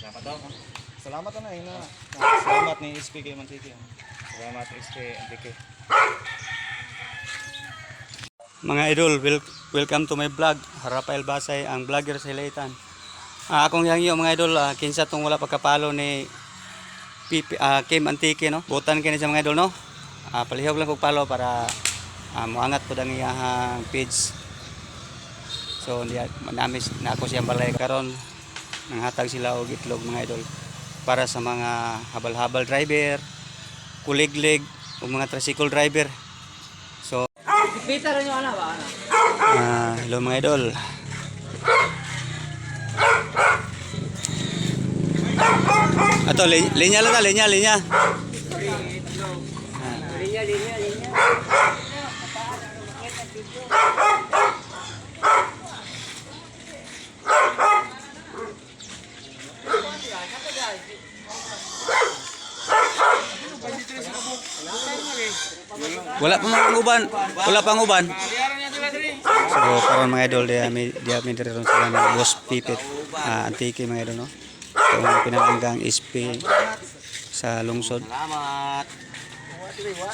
Salamat daw. Salamat na ina. Salamat ni SPK Mantiki. Salamat SPK. Mga idol, welcome to my vlog. Rafael Basay, ang vlogger sa Ilaytan. Akong hangyo mga idol, kinsa tong wala pagkapalo ni Kim Antique, no? Butan kini sa mga idol, no? Palihog lang kog palo para muangat po ang iyang page. So namis na ako siyang balay karon, nanghatag sila og itlog mga idol para sa mga habal-habal driver, kuliglig o mga tricycle driver. So hello mga idol. Ato linya lang na, linya. Linya. Wala pang uban. So karon mga idol dia mi direron sila ng Boss Pipit Antique mga idol, no. So pinalanggang SP sa lungsod. Salamat.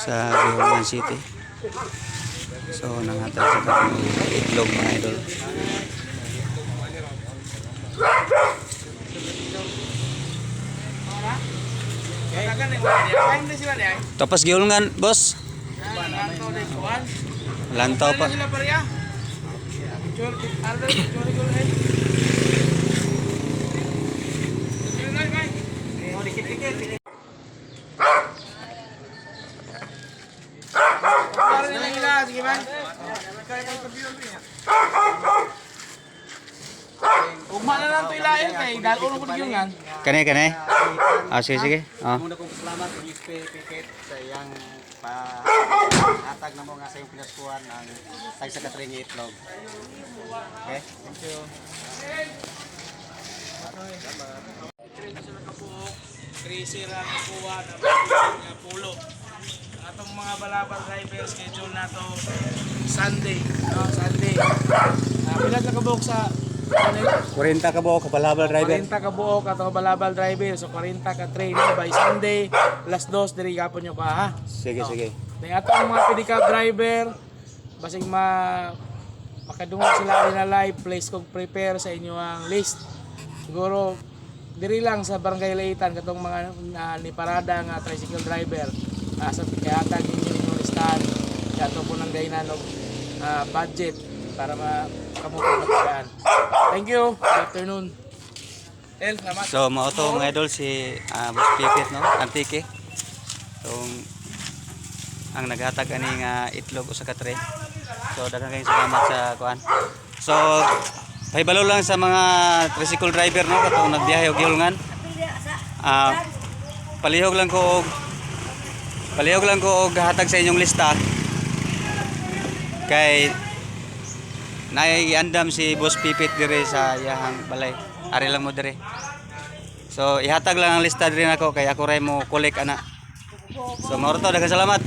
Sa Gihonan City. So nanghatag sa kami itlog mga idol. Tapos gihulngan, boss. Lantaw pa. Ugma na lang ito ilayan kay dalo na po yun. Kani. Sige. Muna kong salamat sa SPK sa iyang pahatag na mo nga sa iyong pinaskuhan ng tayo sa katring itlog. Okay? Thank you. Crazy ra ang kuha na pulo. Atong mga balabal driver schedule na to Sunday, no? Sunday. Pila ka kabuok sa 40 ka buo kabalabal driver. 40 ka buok atong balabal driver, so 40 ka train by Sunday +2 diri gapon nyo pa ha. Sige. Ning atong mga pedicab driver basig makadungog sila na live, place kog prepare sa inyo ang list. Siguro diri lang sa Barangay Ilaytan katong mga ni parada nga tricycle driver sa kayatan ninyo inyong listahan kato po nang gaynan og budget para makamuto magkaan. Thank you. Good afternoon. Salamat. So mao to mga idol si Boss Pipit, no, Antique. So ang naghatag ani nga itlog usa ka tray. So daghang kayong salamat sa kuan. So pahibalo lang sa mga tricycle driver, no, katong nagbiyahe og gihulngan. Palihog lang ko og hatag sa inyong lista. Kay naiandam si Boss Pipit dire sa iyang balay. Ari lang mo dire. So ihatag lang ang lista dire nako kay ako ray mo collect ana. So mao to, daghang salamat.